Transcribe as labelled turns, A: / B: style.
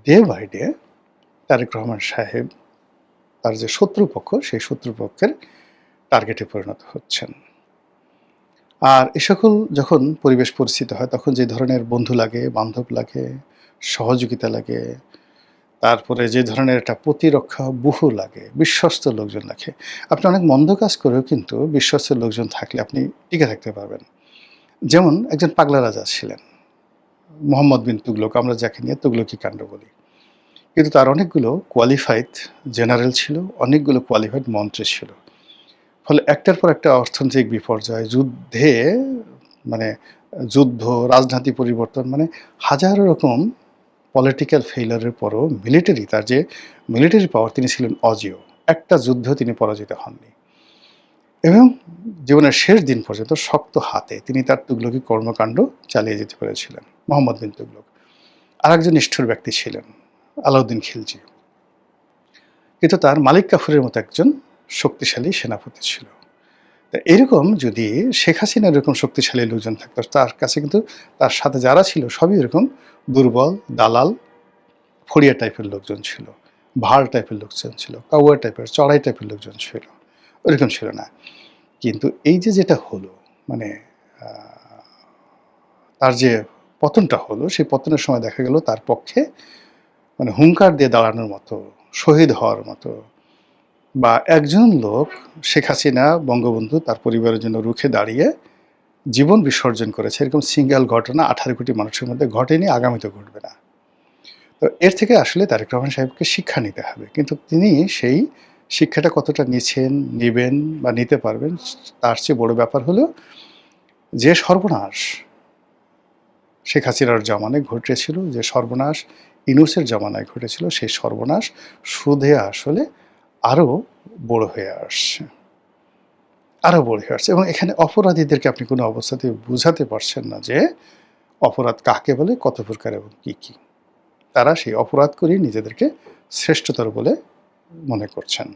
A: Day by day Tarek Rahman সাহেব তার যে শত্রুপক্ষ, সেই শত্রুপক্ষের টার্গেটে পরিণত হচ্ছেন। আর এ সকল যখন পরিবেশ পরিস্থিতি হয়, তখন যে ধরনের বন্ধু লাগে, বান্ধব লাগে, সহযোগিতা লাগে, তারপরে যে ধরনের একটা প্রতিরক্ষা ব্যূহ লাগে, বিশ্বস্ত লোকজন লাগে। আপনি অনেক মন্দ কাজ করেও কিন্তু বিশ্বস্ত লোকজন থাকলে আপনি টিকে থাকতে পারবেন। যেমন একজন পাগলা রাজা ছিলেন, মোহাম্মদ বিন তুগলক, আমরা যাকে নিয়ে তুগলকি কাণ্ড বলি। কিন্তু তার অনেকগুলো কোয়ালিফাইড জেনারেল ছিল, অনেকগুলো কোয়ালিফাইড মন্ত্রী ছিল। ফলে একটার পর একটা অর্থনৈতিক বিপর্যয়, যুদ্ধে মানে যুদ্ধ, রাজনীতি পরিবর্তন, মানে হাজারো রকম পলিটিক্যাল ফেইলিউরের পরও তার যে মিলিটারি পাওয়ার, তিনি ছিলেন অজেয়। একটা যুদ্ধ তিনি পরাজিত হননি এবং জীবনের শেষ দিন পর্যন্ত শক্ত হাতে তিনি তার তুগলকি কর্মকাণ্ড চালিয়ে যেতে পেরেছিলেন, মোহাম্মদ বিন তুগলক। আরেকজন নিষ্ঠুর ব্যক্তি ছিলেন আলাউদ্দিন খিলজি। কিন্তু তার মালিক কাফুরের মতো একজন শক্তিশালী সেনাপতি ছিল। তা এরকম যদি শেখ হাসিনার এরকম শক্তিশালী লোকজন থাকতো, তার কাছে কিন্তু তার সাথে যারা ছিল সবই এরকম দুর্বল, দালাল, ফড়িয়া টাইপের লোকজন ছিল, ভাড় টাইপের লোকজন ছিল, কাউয়া টাইপের, চড়াই টাইপের লোকজন ছিল। ওরকম ছিল না। কিন্তু এই যে যেটা হলো, মানে তার যে পতনটা হলো, সেই পতনের সময় দেখা গেল তার পক্ষে মানে হুঙ্কার দিয়ে দাঁড়ানোর মতো, শহীদ হওয়ার মতো, বা একজন লোক, শেখ হাসিনা বঙ্গবন্ধু তার পরিবারের জন্য রুখে দাঁড়িয়ে জীবন বিসর্জন করেছে, এরকম সিঙ্গেল ঘটনা 18 কোটি মানুষের মধ্যে ঘটেনি, আগামীতে ঘটবে না। তো এর থেকে আসলে তারেক রহমান সাহেবকে শিক্ষা নিতে হবে। কিন্তু তিনি সেই শিক্ষাটা কতটা নিছেন, নিবেন বা নিতে পারবেন, তার চেয়ে বড় ব্যাপার হলো যে সর্বনাশ শেখ হাসিনার জামানায় ঘটেছিল, যে সর্বনাশ ইউনূসের জামানায় ঘটেছিল, সেই সর্বনাশ সুদে আসলে আরও বড় হয়ে আসছে, আরও বড় হয়ে আসছে। এবং এখানে অপরাধীদেরকে আপনি কোনো অবস্থাতেই বুঝাতে পারছেন না যে অপরাধ কাকে বলে, কত প্রকার এবং কী কী। তারা সেই অপরাধ করেই নিজেদেরকে শ্রেষ্ঠতর বলে মনে করছেন।